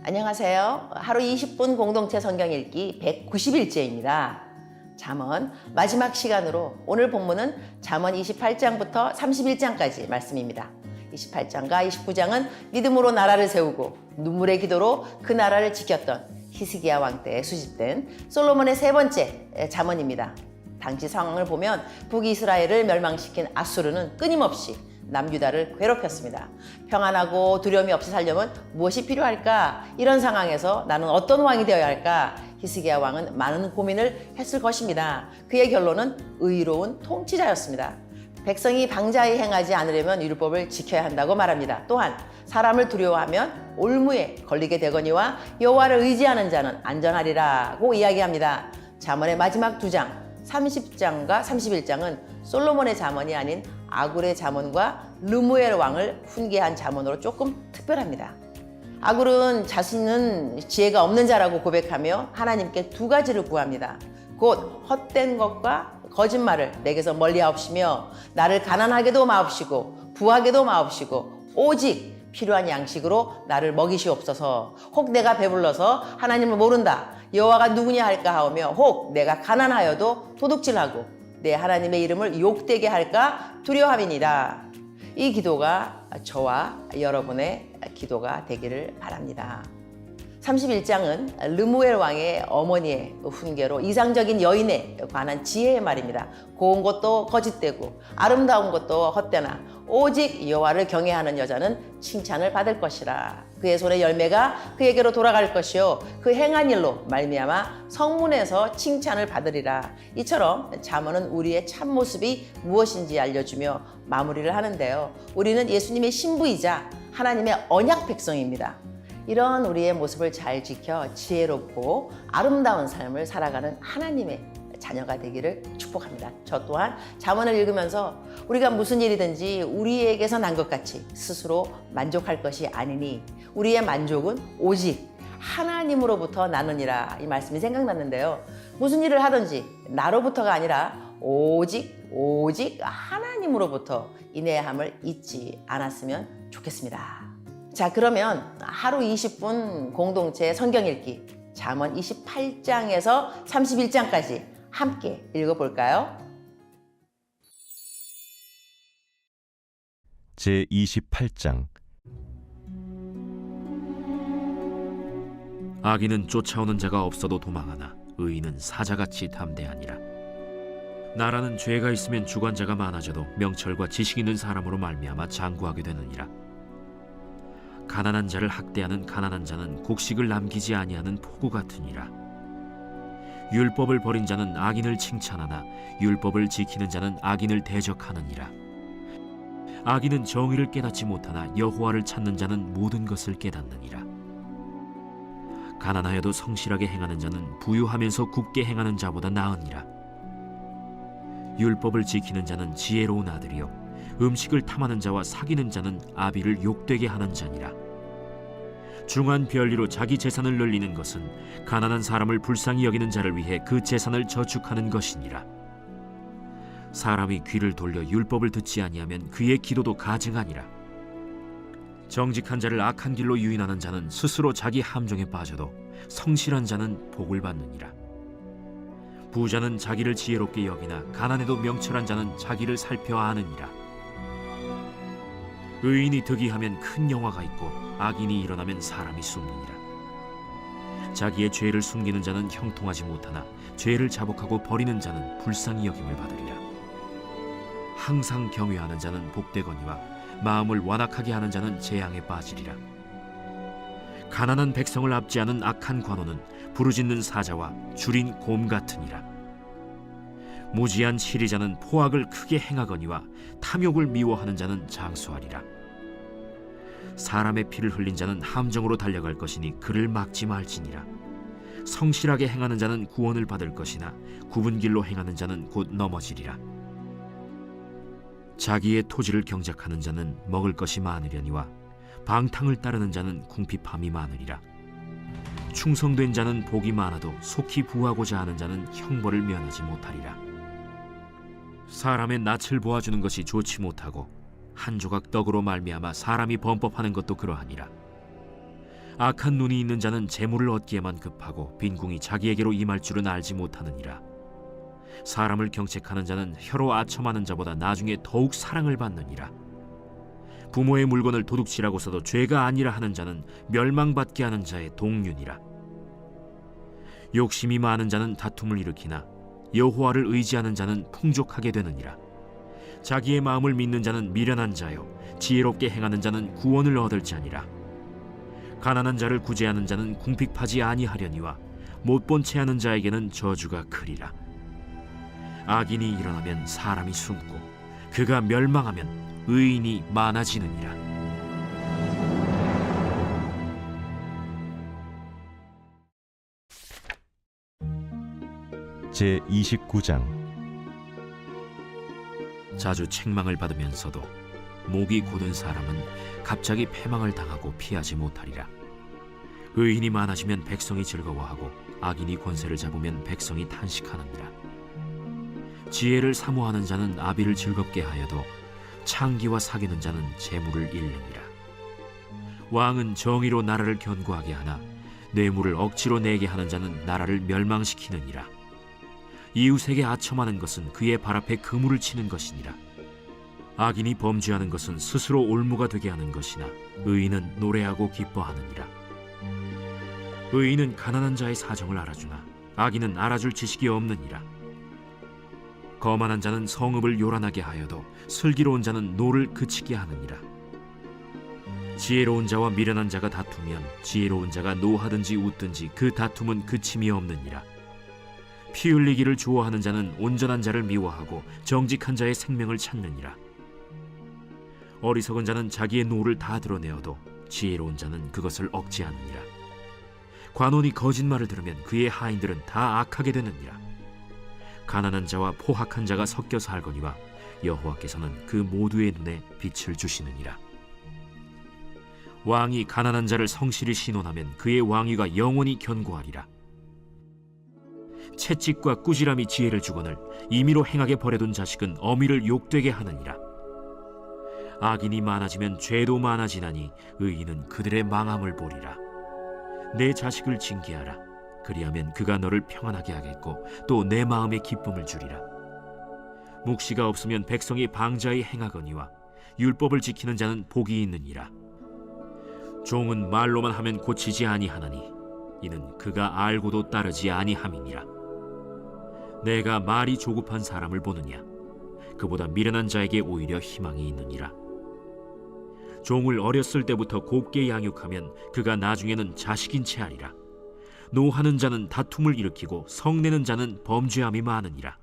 안녕하세요. 하루 20분 공동체 성경 읽기 190일째입니다. 잠언 마지막 시간으로 오늘 본문은 잠언 28장부터 31장까지 말씀입니다. 28장과 29장은 믿음으로 나라를 세우고 눈물의 기도로 그 나라를 지켰던 히스기야 왕 때에 수집된 솔로몬의 세 번째 잠언입니다. 당시 상황을 보면 북이스라엘을 멸망시킨 아수르는 끊임없이 남유다를 괴롭혔습니다. 평안하고 두려움이 없이 살려면 무엇이 필요할까? 이런 상황에서 나는 어떤 왕이 되어야 할까? 히스기야 왕은 많은 고민을 했을 것입니다. 그의 결론은 의로운 통치자였습니다. 백성이 방자히 행하지 않으려면 율법을 지켜야 한다고 말합니다. 또한 사람을 두려워하면 올무에 걸리게 되거니와 여호와를 의지하는 자는 안전하리라고 이야기합니다. 잠언의 마지막 두 장 30장과 31장은 솔로몬의 잠언이 아닌 아굴의 잠언과 르무엘 왕을 훈계한 잠언으로 조금 특별합니다. 아굴은 자신은 지혜가 없는 자라고 고백하며 하나님께 두 가지를 구합니다. 곧 헛된 것과 거짓말을 내게서 멀리하옵시며 나를 가난하게도 마옵시고 부하게도 마옵시고 오직 필요한 양식으로 나를 먹이시옵소서. 혹 내가 배불러서 하나님을 모른다 여호와가 누구냐 할까 하오며 혹 내가 가난하여도 도둑질하고 내 하나님의 이름을 욕되게 할까 두려워함이니라. 이 기도가 저와 여러분의 기도가 되기를 바랍니다. 31장은 르무엘 왕의 어머니의 훈계로 이상적인 여인에 관한 지혜의 말입니다. 고운 것도 거짓되고 아름다운 것도 헛되나 오직 여호와를 경외하는 여자는 칭찬을 받을 것이라. 그의 손의 열매가 그에게로 돌아갈 것이요 그 행한 일로 말미암아 성문에서 칭찬을 받으리라. 이처럼 잠언은 우리의 참모습이 무엇인지 알려주며 마무리를 하는데요. 우리는 예수님의 신부이자 하나님의 언약 백성입니다. 이런 우리의 모습을 잘 지켜 지혜롭고 아름다운 삶을 살아가는 하나님의 자녀가 되기를 축복합니다. 저 또한 잠언을 읽으면서 우리가 무슨 일이든지 우리에게서 난 것 같이 스스로 만족할 것이 아니니 우리의 만족은 오직 하나님으로부터 나느니라. 이 말씀이 생각났는데요. 무슨 일을 하든지 나로부터가 아니라 오직 하나님으로부터 인내함을 잊지 않았으면 좋겠습니다. 자, 그러면 하루 20분 공동체 성경 읽기 잠언 28장에서 31장까지 함께 읽어볼까요? 제28장 악인은 쫓아오는 자가 없어도 도망하나 의인은 사자같이 담대하니라. 나라는 죄가 있으면 주관자가 많아져도 명철과 지식 있는 사람으로 말미암아 장구하게 되느니라. 가난한 자를 학대하는 가난한 자는 곡식을 남기지 아니하는 포구 같으니라. 율법을 버린 자는 악인을 칭찬하나 율법을 지키는 자는 악인을 대적하느니라. 악인은 정의를 깨닫지 못하나 여호와를 찾는 자는 모든 것을 깨닫느니라. 가난하여도 성실하게 행하는 자는 부유하면서 굳게 행하는 자보다 나으니라. 율법을 지키는 자는 지혜로운 아들이요 음식을 탐하는 자와 사귀는 자는 아비를 욕되게 하는 자니라. 중한 별리로 자기 재산을 늘리는 것은 가난한 사람을 불쌍히 여기는 자를 위해 그 재산을 저축하는 것이니라. 사람이 귀를 돌려 율법을 듣지 아니하면 그의 기도도 가증하니라. 정직한 자를 악한 길로 유인하는 자는 스스로 자기 함정에 빠져도 성실한 자는 복을 받느니라. 부자는 자기를 지혜롭게 여기나 가난해도 명철한 자는 자기를 살펴 아느니라. 의인이 득이하면 큰 영화가 있고 악인이 일어나면 사람이 숨느니라. 자기의 죄를 숨기는 자는 형통하지 못하나 죄를 자복하고 버리는 자는 불쌍히 여김을 받으리라. 항상 경외하는 자는 복되거니와 마음을 완악하게 하는 자는 재앙에 빠지리라. 가난한 백성을 압제하는 악한 관원은 부르짖는 사자와 줄인 곰 같으니라. 무지한 치리자는 포악을 크게 행하거니와 탐욕을 미워하는 자는 장수하리라. 사람의 피를 흘린 자는 함정으로 달려갈 것이니 그를 막지 말지니라. 성실하게 행하는 자는 구원을 받을 것이나 굽은 길로 행하는 자는 곧 넘어지리라. 자기의 토지를 경작하는 자는 먹을 것이 많으려니와 방탕을 따르는 자는 궁핍함이 많으리라. 충성된 자는 복이 많아도 속히 부하고자 하는 자는 형벌을 면하지 못하리라. 사람의 낯을 보아주는 것이 좋지 못하고 한 조각 떡으로 말미암아 사람이 범법하는 것도 그러하니라. 악한 눈이 있는 자는 재물을 얻기에만 급하고 빈궁이 자기에게로 임할 줄은 알지 못하느니라. 사람을 경책하는 자는 혀로 아첨하는 자보다 나중에 더욱 사랑을 받느니라. 부모의 물건을 도둑질하고서도 죄가 아니라 하는 자는 멸망받게 하는 자의 동륜이라. 욕심이 많은 자는 다툼을 일으키나 여호와를 의지하는 자는 풍족하게 되느니라. 자기의 마음을 믿는 자는 미련한 자요 지혜롭게 행하는 자는 구원을 얻을 자니라. 가난한 자를 구제하는 자는 궁핍하지 아니하려니와 못본 채하는 자에게는 저주가 크리라. 악인이 일어나면 사람이 숨고 그가 멸망하면 의인이 많아지느니라. 제29장 자주 책망을 받으면서도 목이 곧은 사람은 갑자기 패망을 당하고 피하지 못하리라. 의인이 많아지면 백성이 즐거워하고 악인이 권세를 잡으면 백성이 탄식하느니라. 지혜를 사모하는 자는 아비를 즐겁게 하여도 창기와 사귀는 자는 재물을 잃느니라. 왕은 정의로 나라를 견고하게 하나 뇌물을 억지로 내게 하는 자는 나라를 멸망시키느니라. 이웃에게 아첨하는 것은 그의 발 앞에 그물을 치는 것이니라. 악인이 범죄하는 것은 스스로 올무가 되게 하는 것이나 의인은 노래하고 기뻐하느니라. 의인은 가난한 자의 사정을 알아주나 악인은 알아줄 지식이 없느니라. 거만한 자는 성읍을 요란하게 하여도 슬기로운 자는 노를 그치게 하느니라. 지혜로운 자와 미련한 자가 다투면 지혜로운 자가 노하든지 웃든지 그 다툼은 그침이 없느니라. 피 흘리기를 좋아하는 자는 온전한 자를 미워하고 정직한 자의 생명을 찾느니라. 어리석은 자는 자기의 노를 다 드러내어도 지혜로운 자는 그것을 억제하느니라. 관원이 거짓말을 들으면 그의 하인들은 다 악하게 되느니라. 가난한 자와 포학한 자가 섞여 살거니와 여호와께서는 그 모두의 눈에 빛을 주시느니라. 왕이 가난한 자를 성실히 신원하면 그의 왕위가 영원히 견고하리라. 채찍과 꾸지람이 지혜를 주거늘 임의로 행하게 버려둔 자식은 어미를 욕되게 하느니라. 악인이 많아지면 죄도 많아지나니 의인은 그들의 망함을 보리라. 내 자식을 징계하라. 그리하면 그가 너를 평안하게 하겠고 또 내 마음에 기쁨을 주리라. 묵시가 없으면 백성이 방자히 행하거니와 율법을 지키는 자는 복이 있느니라. 종은 말로만 하면 고치지 아니하나니 이는 그가 알고도 따르지 아니함이니라. 내가 말이 조급한 사람을 보느냐? 그보다 미련한 자에게 오히려 희망이 있느니라. 종을 어렸을 때부터 곱게 양육하면 그가 나중에는 자식인 채 하리라. 노하는 자는 다툼을 일으키고 성내는 자는 범죄함이 많으니라.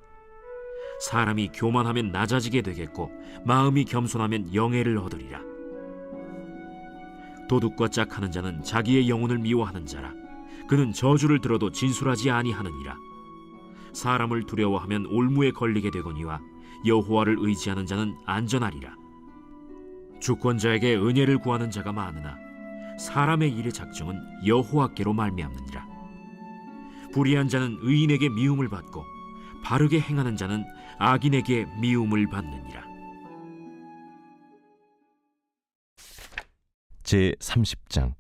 사람이 교만하면 낮아지게 되겠고 마음이 겸손하면 영예를 얻으리라. 도둑과 짝하는 자는 자기의 영혼을 미워하는 자라. 그는 저주를 들어도 진술하지 아니하느니라. 사람을 두려워하면 올무에 걸리게 되거니와 여호와를 의지하는 자는 안전하리라. 주권자에게 은혜를 구하는 자가 많으나 사람의 일의 작정은 여호와께로 말미암느니라. 불의한 자는 의인에게 미움을 받고 바르게 행하는 자는 악인에게 미움을 받느니라. 제30장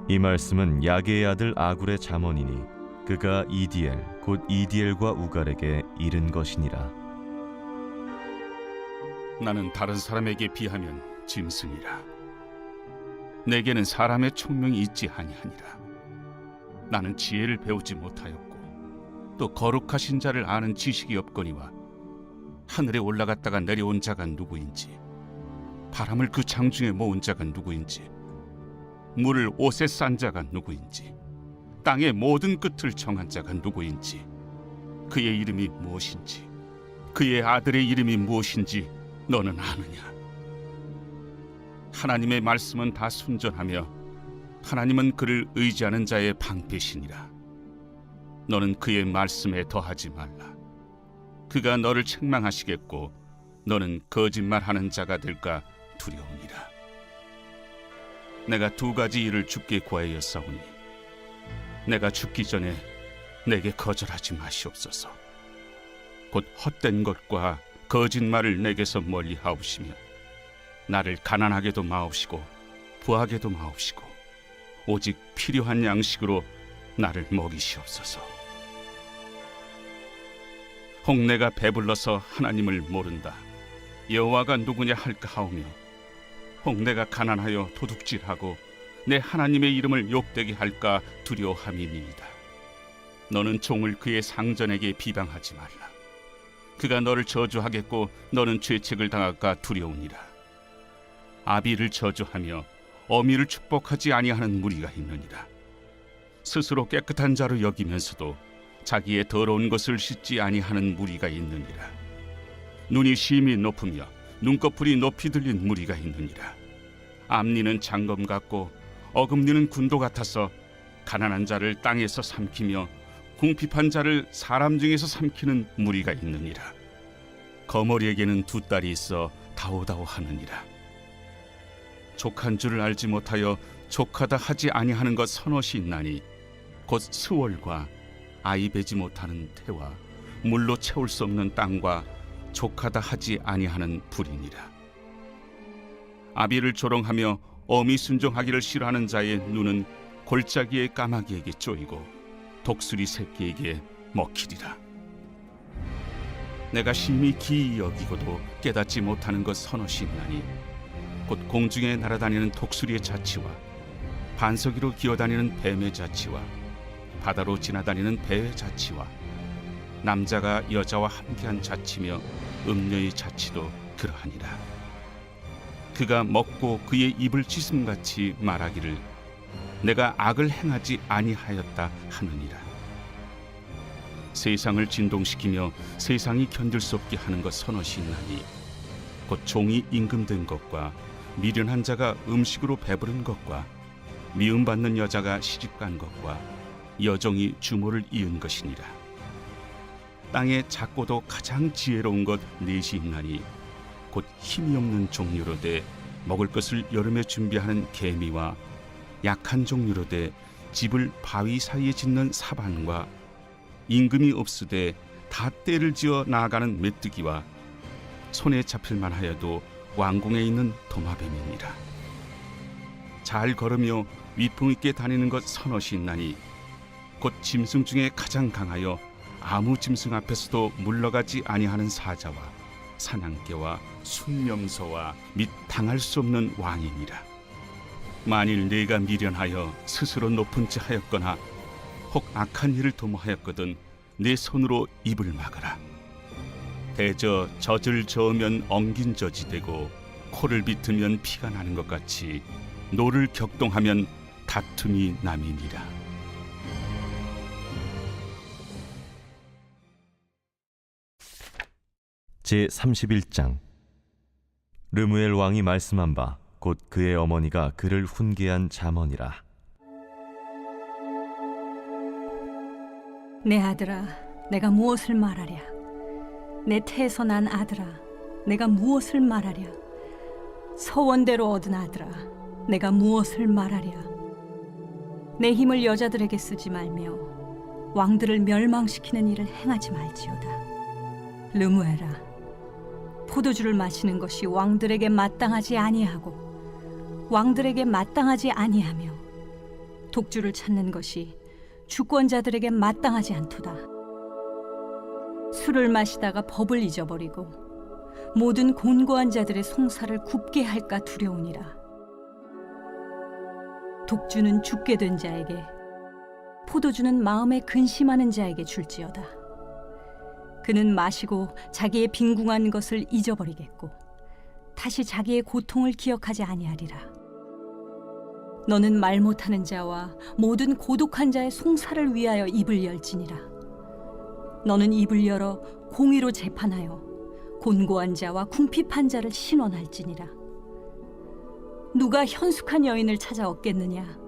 이 말씀은 야게의 아들 아굴의 잠언이니 그가 이디엘 곧 이디엘과 우갈에게 이른 것이니라. 나는 다른 사람에게 비하면 짐승이라. 내게는 사람의 총명이 있지 아니하니라. 나는 지혜를 배우지 못하였고 또 거룩하신 자를 아는 지식이 없거니와 하늘에 올라갔다가 내려온 자가 누구인지 바람을 그 장중에 모은 자가 누구인지 물을 옷에 싼 자가 누구인지 땅의 모든 끝을 정한 자가 누구인지 그의 이름이 무엇인지 그의 아들의 이름이 무엇인지 너는 아느냐? 하나님의 말씀은 다 순전하며 하나님은 그를 의지하는 자의 방패시니라. 너는 그의 말씀에 더하지 말라. 그가 너를 책망하시겠고 너는 거짓말하는 자가 될까 두려우니라. 내가 두 가지 일을 주께 구하였사오니 내가 죽기 전에 내게 거절하지 마시옵소서. 곧 헛된 것과 거짓말을 내게서 멀리 하옵시며 나를 가난하게도 마옵시고 부하게도 마옵시고 오직 필요한 양식으로 나를 먹이시옵소서. 혹 내가 배불러서 하나님을 모른다, 여호와가 누구냐 할까 하오며, 혹 내가 가난하여 도둑질하고 내 하나님의 이름을 욕되게 할까 두려워함이니이다. 너는 종을 그의 상전에게 비방하지 말라. 그가 너를 저주하겠고 너는 죄책을 당할까 두려우니라. 아비를 저주하며 어미를 축복하지 아니하는 무리가 있느니라. 스스로 깨끗한 자로 여기면서도 자기의 더러운 것을 씻지 아니하는 무리가 있느니라. 눈이 심히 높으며 눈꺼풀이 높이 들린 무리가 있느니라. 앞니는 장검 같고 어금니는 군도 같아서 가난한 자를 땅에서 삼키며 궁핍한 자를 사람 중에서 삼키는 무리가 있느니라. 거머리에게는 두 딸이 있어 다오다오 하느니라. 족한 줄을 알지 못하여 족하다 하지 아니하는 것 서너시 있나니 곧 스월과 아이 베지 못하는 태와 물로 채울 수 없는 땅과 족하다 하지 아니하는 불이니라. 아비를 조롱하며 어미 순종하기를 싫어하는 자의 눈은 골짜기의 까마귀에게 쪼이고 독수리 새끼에게 먹히리라. 내가 심히 기이 여기고도 깨닫지 못하는 것 서너시 있나니 곧 공중에 날아다니는 독수리의 자치와 반석이로 기어다니는 뱀의 자치와 바다로 지나다니는 배의 자치와 남자가 여자와 함께한 자치며 음녀의 자치도 그러하니라. 그가 먹고 그의 입을 찢음같이 말하기를 내가 악을 행하지 아니하였다 하느니라. 세상을 진동시키며 세상이 견딜 수 없게 하는 것 서너시 있나니 곧 종이 임금된 것과 미련한 자가 음식으로 배부른 것과 미움받는 여자가 시집간 것과 여종이 주모를 이은 것이니라. 땅에 작고도 가장 지혜로운 것 넷이 있나니 곧 힘이 없는 종류로 돼 먹을 것을 여름에 준비하는 개미와 약한 종류로 돼 집을 바위 사이에 짓는 사반과 임금이 없으되 다 때를 지어 나아가는 메뚜기와 손에 잡힐만 하여도 왕궁에 있는 도마뱀이니라. 잘 걸으며 위풍 있게 다니는 것 서너시 있나니 곧 짐승 중에 가장 강하여 아무 짐승 앞에서도 물러가지 아니하는 사자와 사냥개와 순명소와 및 당할 수 없는 왕이니라. 만일 네가 미련하여 스스로 높은 체 하였거나 혹 악한 일을 도모하였거든 내 손으로 입을 막으라. 대저 젖을 저으면 엉긴 젖이 되고 코를 비트면 피가 나는 것 같이 노를 격동하면 다툼이 남이니라. 제31장. 르무엘 왕이 말씀한 바 곧 그의 어머니가 그를 훈계한 잠언이라. 내 아들아, 내가 무엇을 말하랴? 내 태에서 난 아들아, 내가 무엇을 말하랴? 서원대로 얻은 아들아, 내가 무엇을 말하랴? 내 힘을 여자들에게 쓰지 말며 왕들을 멸망시키는 일을 행하지 말지어다. 르무엘아, 포도주를 마시는 것이 왕들에게 마땅하지 아니하고 왕들에게 마땅하지 아니하며 독주를 찾는 것이 주권자들에게 마땅하지 않도다. 술을 마시다가 법을 잊어버리고 모든 곤고한 자들의 송사를 굽게 할까 두려우니라. 독주는 죽게 된 자에게, 포도주는 마음에 근심하는 자에게 줄지어다. 그는 마시고 자기의 빈궁한 것을 잊어버리겠고 다시 자기의 고통을 기억하지 아니하리라. 너는 말 못하는 자와 모든 고독한 자의 송사를 위하여 입을 열지니라. 너는 입을 열어 공의로 재판하여 곤고한 자와 궁핍한 자를 신원할지니라. 누가 현숙한 여인을 찾아 얻겠느냐?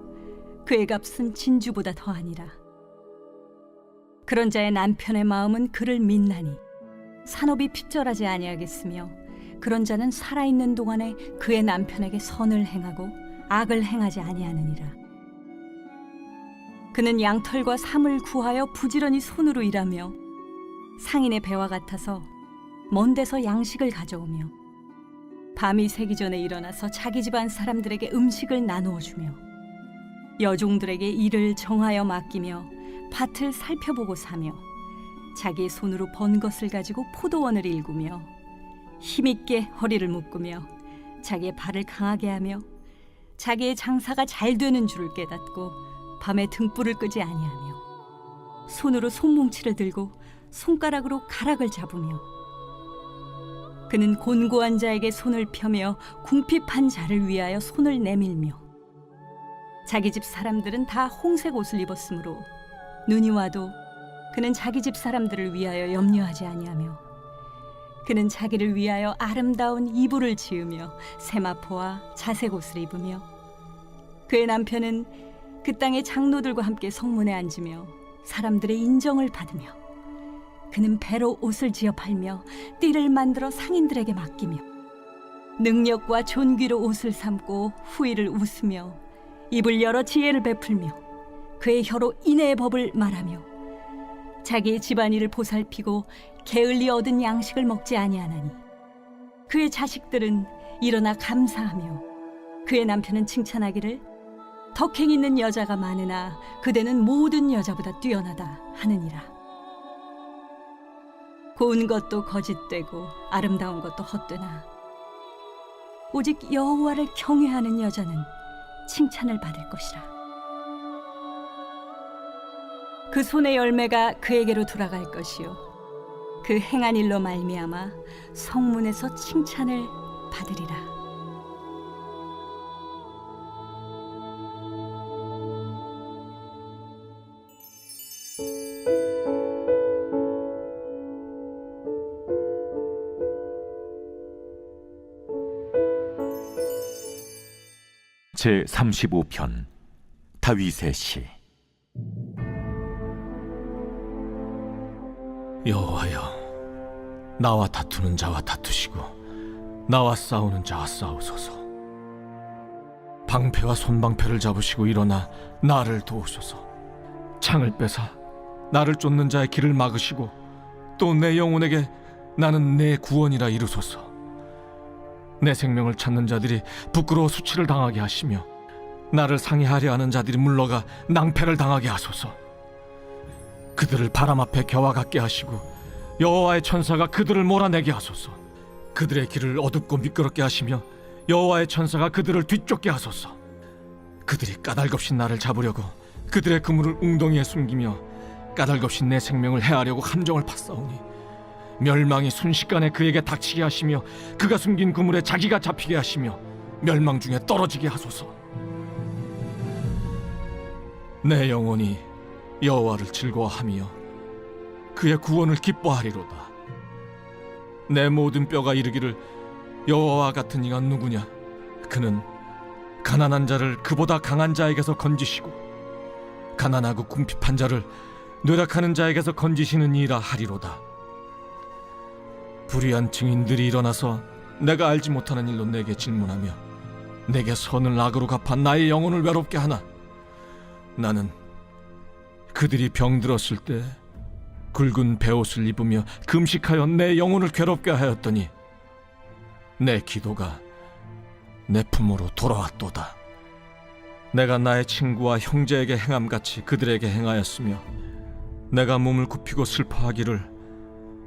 그의 값은 진주보다 더하니라. 그런 자의 남편의 마음은 그를 믿나니 산업이 핍절하지 아니하겠으며 그런 자는 살아있는 동안에 그의 남편에게 선을 행하고 악을 행하지 아니하느니라. 그는 양털과 삼을 구하여 부지런히 손으로 일하며 상인의 배와 같아서 먼 데서 양식을 가져오며 밤이 새기 전에 일어나서 자기 집안 사람들에게 음식을 나누어 주며 여종들에게 일을 정하여 맡기며 밭을 살펴보고 사며 자기의 손으로 번 것을 가지고 포도원을 일구며 힘있게 허리를 묶으며 자기의 발을 강하게 하며 자기의 장사가 잘 되는 줄을 깨닫고 밤에 등불을 끄지 아니하며 손으로 손뭉치를 들고 손가락으로 가락을 잡으며 그는 곤고한 자에게 손을 펴며 궁핍한 자를 위하여 손을 내밀며 자기 집 사람들은 다 홍색 옷을 입었으므로 눈이 와도 그는 자기 집 사람들을 위하여 염려하지 아니하며 그는 자기를 위하여 아름다운 이불을 지으며 세마포와 자색 옷을 입으며 그의 남편은 그 땅의 장로들과 함께 성문에 앉으며 사람들의 인정을 받으며 그는 배로 옷을 지어 팔며 띠를 만들어 상인들에게 맡기며 능력과 존귀로 옷을 삼고 후일을 웃으며 입을 열어 지혜를 베풀며 그의 혀로 인애의 법을 말하며 자기의 집안일을 보살피고 게을리 얻은 양식을 먹지 아니하나니 그의 자식들은 일어나 감사하며 그의 남편은 칭찬하기를 덕행 있는 여자가 많으나 그대는 모든 여자보다 뛰어나다 하느니라. 고운 것도 거짓되고 아름다운 것도 헛되나 오직 여호와를 경외하는 여자는 칭찬을 받을 것이라. 그 손의 열매가 그에게로 돌아갈 것이요 그 행한 일로 말미암아 성문에서 칭찬을 받으리라. 제 35편 다윗의 시. 여호와여, 나와 다투는 자와 다투시고 나와 싸우는 자와 싸우소서. 방패와 손방패를 잡으시고 일어나 나를 도우소서. 창을 빼사 나를 쫓는 자의 길을 막으시고 또 내 영혼에게 나는 내 구원이라 이루소서. 내 생명을 찾는 자들이 부끄러워 수치를 당하게 하시며 나를 상해하려 하는 자들이 물러가 낭패를 당하게 하소서. 그들을 바람 앞에 겨와 같게 하시고 여호와의 천사가 그들을 몰아내게 하소서. 그들의 길을 어둡고 미끄럽게 하시며 여호와의 천사가 그들을 뒤쫓게 하소서. 그들이 까닭없이 나를 잡으려고 그들의 그물을 웅덩이에 숨기며 까닭없이 내 생명을 해하려고 함정을 팠사오니 멸망이 순식간에 그에게 닥치게 하시며 그가 숨긴 그물에 자기가 잡히게 하시며 멸망 중에 떨어지게 하소서. 내 영혼이 여호와를 즐거워하며 그의 구원을 기뻐하리로다. 내 모든 뼈가 이르기를 여호와와 같은 이가 누구냐? 그는 가난한 자를 그보다 강한 자에게서 건지시고 가난하고 궁핍한 자를 노력하는 자에게서 건지시는 이라 하리로다. 불의한 증인들이 일어나서 내가 알지 못하는 일로 내게 질문하며 내게 선을 악으로 갚아 나의 영혼을 외롭게 하나. 나는 그들이 병들었을 때 굵은 베옷을 입으며 금식하여 내 영혼을 괴롭게 하였더니 내 기도가 내 품으로 돌아왔도다. 내가 나의 친구와 형제에게 행함같이 그들에게 행하였으며 내가 몸을 굽히고 슬퍼하기를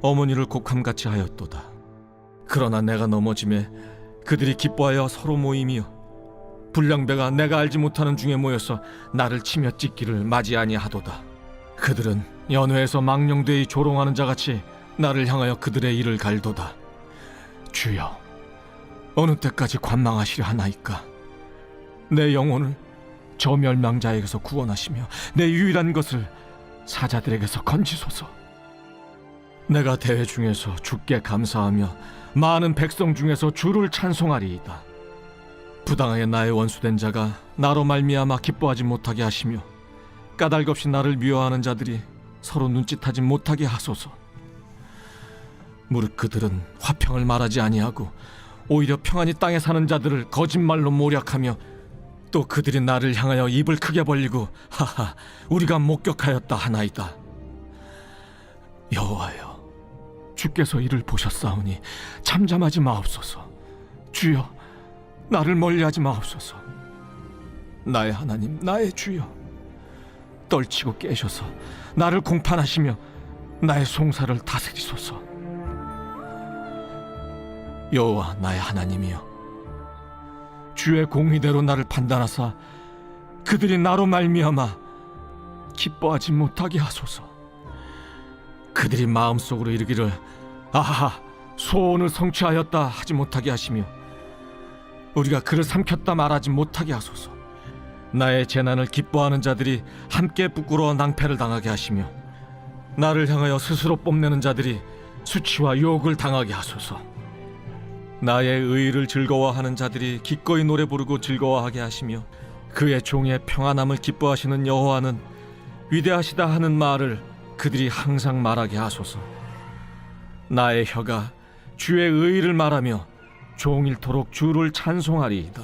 어머니를 곡함같이 하였도다. 그러나 내가 넘어짐에 그들이 기뻐하여 서로 모이며 불량배가 내가 알지 못하는 중에 모여서 나를 치며 찢기를 맞이 아니하도다. 그들은 연회에서 망령되이 조롱하는 자같이 나를 향하여 그들의 일을 갈도다. 주여, 어느 때까지 관망하시려 하나이까? 내 영혼을 저 멸망자에게서 구원하시며 내 유일한 것을 사자들에게서 건지소서. 내가 대회 중에서 주께 감사하며 많은 백성 중에서 주를 찬송하리이다. 부당하게 나의 원수된 자가 나로 말미암아 기뻐하지 못하게 하시며 까닭없이 나를 미워하는 자들이 서로 눈짓하지 못하게 하소서. 무릇 그들은 화평을 말하지 아니하고 오히려 평안히 땅에 사는 자들을 거짓말로 모략하며 또 그들이 나를 향하여 입을 크게 벌리고 하하 우리가 목격하였다 하나이다. 여호와여, 주께서 이를 보셨사오니 잠잠하지 마옵소서. 주여, 나를 멀리하지 마옵소서. 나의 하나님, 나의 주여, 떨치고 깨셔서 나를 공판하시며 나의 송사를 다스리소서. 여호와 나의 하나님이여, 주의 공의대로 나를 판단하사 그들이 나로 말미암아 기뻐하지 못하게 하소서. 그들이 마음속으로 이르기를 아하, 소원을 성취하였다 하지 못하게 하시며 우리가 그를 삼켰다 말하지 못하게 하소서. 나의 재난을 기뻐하는 자들이 함께 부끄러워 낭패를 당하게 하시며 나를 향하여 스스로 뽐내는 자들이 수치와 욕을 당하게 하소서. 나의 의를 즐거워하는 자들이 기꺼이 노래 부르고 즐거워하게 하시며 그의 종의 평안함을 기뻐하시는 여호와는 위대하시다 하는 말을 그들이 항상 말하게 하소서. 나의 혀가 주의 의를 말하며 종일토록 주를 찬송하리이다.